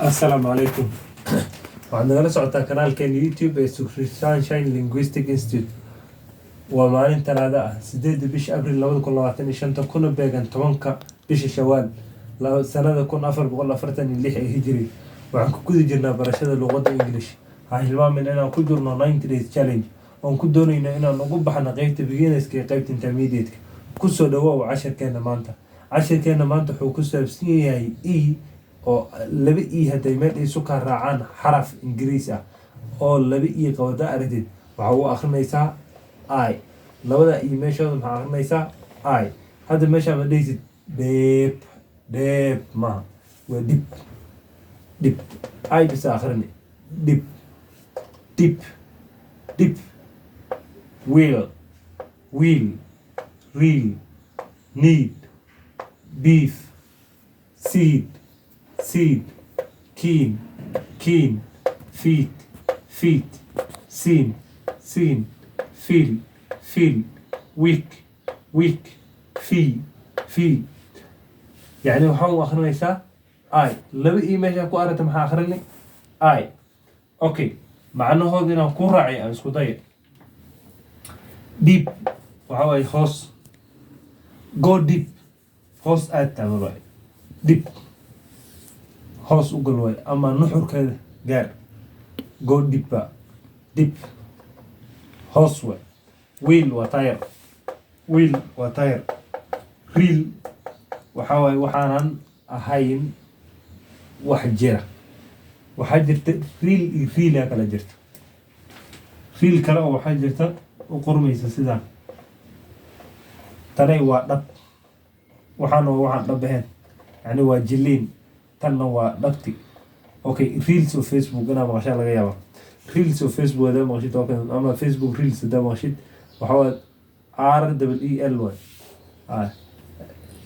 السلام عليكم. وعندنا سعودة كنال كان يوتيوب Sunshine Linguistic Institute ومالين ثلاثة سديد بيش أبريل لو كل واتني شنطة كنا بيجان تونكا بيش شوال لو سنة كنا أفر بقول أفرتني اللي هجري وعنكو كل جرنا برشة اللغة الإنجليش هاي الوام من أنا كل جرنا 90 days challenge ونكون دوني إن نقوم بحنا قيمة بيجينس كي قيمة intermediate كسر دواء وعشر كنا مانتا عشر كنا مانتا حو كسر بسنية إي oo laba ii haday meel ay soo ka raacaan xaraf ingiriis ah oo laba ii qowda aragtid waxa uu akhrinaysaa I labada ii meeshooda maxaa akhrinaysaa I hadda meesha ma dhaysid deep ma waa dip I bis akhrini dip wheel reel need beef seed keen feet seen feel weak fee يعني وحاول أخرنيسا I لو إيميجا كو أردت محا أخرني I أوكي مع أنه هو دينا كو راعي أنسكو ضيق deep وحاول خاص go deep خاص تعمل deep hoos u gal way ama nuxurkeeda gaar go dip hoos way wheel waa tire reel waxa way waxaanan ahayn wax jira waxa jirta reel kala jirta reel kale oo waxa jirta u qormaysa sidaan tanay waa dhab waxaan dhabahen yani waa jiliin تنا ودكتي أوكي ريلز وفيسبوك أنا ما شاء الله جايبه ريلز وفيسبوك ده ما شيت أوكي أما فيسبوك ريلز ده ما شيت وحاول REEL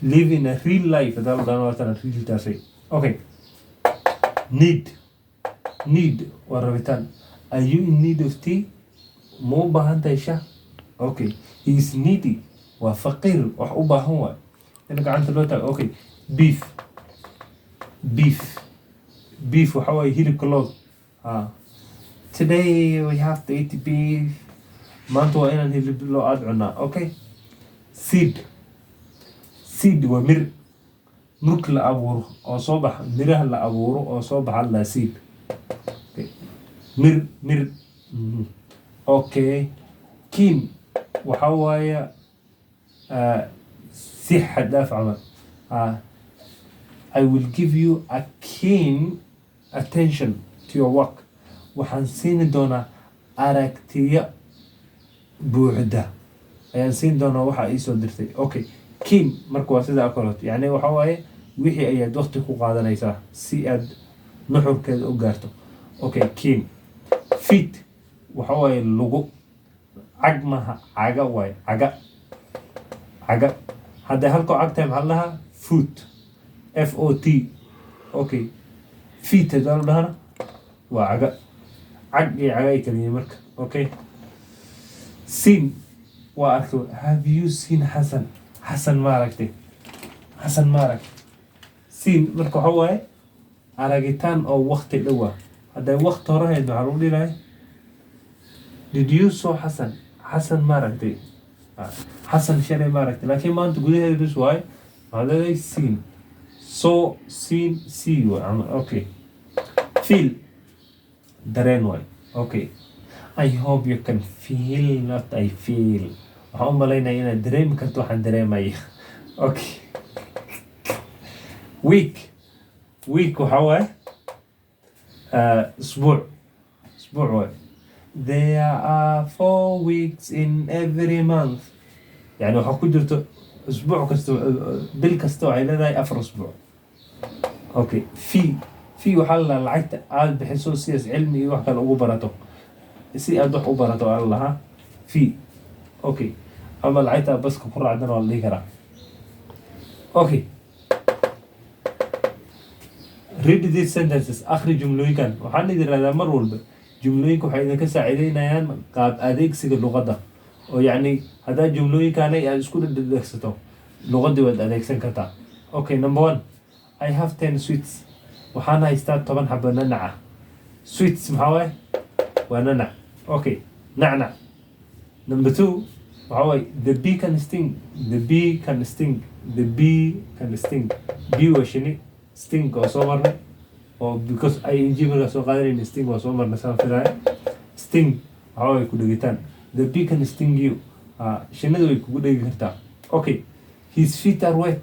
live in a real life ده أنا مثلا ريل تاسي أوكي need وربيتان are you in need of tea مو بهانت إيشا أوكي he is needy وفقير وحبه هو أنا قاعد تلوتا أوكي beef وحواي هيلي كلوز today we have to eat beef ما انتوا اين هيلي لو ادعنا اوكي seed ومر مرك لأبور او صبح مره لأبور او صبح على seed مر اوكي كين وحواي صحة دافع I will give you a keen attention to your work. waxaan siin doonaa aragtiyo buuxda ayaan siin doonaa waxa ay soo dirtay okay keen marka waa sida akolood yani waxa waaye wixii ayaad waqti ku qaadanaysaa si aad nuxurkeeda u gaarto okay keen feet waxa waaye lugu cagmaha caga waaye caga hadda halko cagtahay maxaa lahaa foot FOT okay feet هذا لهنا وعجا عجا كلمة مرك okay seen وأركو have you seen حسن ماركتي حسن مارك seen مركو حواي على جيتان أو وقت الأول هذا وقت راه معروف لي لاي did you saw حسن ماركتي حسن شري ماركتي لكن ما أنت تقولي هذا بس واي هذا ليش seen so see وعمل okay feel درين واي okay I hope you can feel not I feel وهم لينا هنا دريم كنتو حن دريم أي okay week وحواي أسبوع واي there are 4 weeks in every month يعني وحكو جرتو أسبوع كستو بالكستو عيلة أفر أسبوع أوكي في وحلا العيت عاد بحسوسيس علمي وحكا الأوبراتو سي أدوح أوبراتو الله ها في أوكي أما العيت بس كفر عندنا والله كرا أوكي read these sentences أخرج جملويكا وحاني دير هذا مرول جملويك وحيدا كساعدين يان قاب أديك سيق اللغة ده ويعني هذا جملويك أنا يعني سكول الدكستو لغة دي ود أديك سنكتا أوكي number 1 I have 10 sweets waxaan haystaa 10 xabo nanac sweets maxaa waaye waa nanac okay nacnac number 2 waxaa waaye the bee can sting the bee can sting the bee can sting bee waa shini sting oo soo marnay oo because ay injiilka soo qaadanayeen sting waa soo marnay saan filaaya sting waxaa waaye ku dhagitaan the bee can sting you shinnidu way kugu dhagi kartaa okay his feet are wet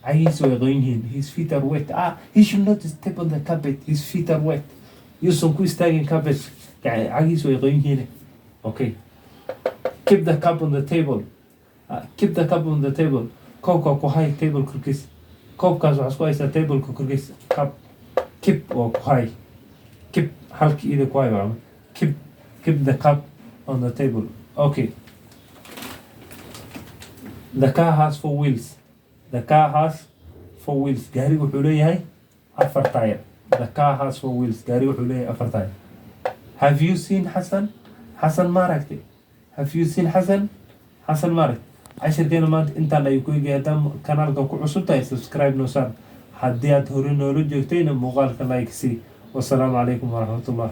cagihiisa way qoyan yihiin his feet are wet he should not step on the carpet his feet are wet yuusan ku istaagin carpet cagihiisa way qoyan yihiin okay keep the cup on the table keep the cup on the table koobka ku hay table korkiisa koobkaas waxaa isku haysaa tableka korkiisa cup keep oo ku hay keep halkii ida ku hay waa keep the cup on the table okay the car has 4 wheels the car has 4 wheels gaarigu wuxuu leeyahay 4 tire the car has 4 wheels gaarigu wuxuu leeyahay 4 tire have you seen Hassan ma aragtay have you seen Hassan ma aragtay cashirkeena maanta intaan ayuu ku eegay haddaan kanaalka ku cusub tahay subscribe noo saar haddii aad hore noola joogtayna muuqaalka like sii wasalaamu calaykum waraxmatullah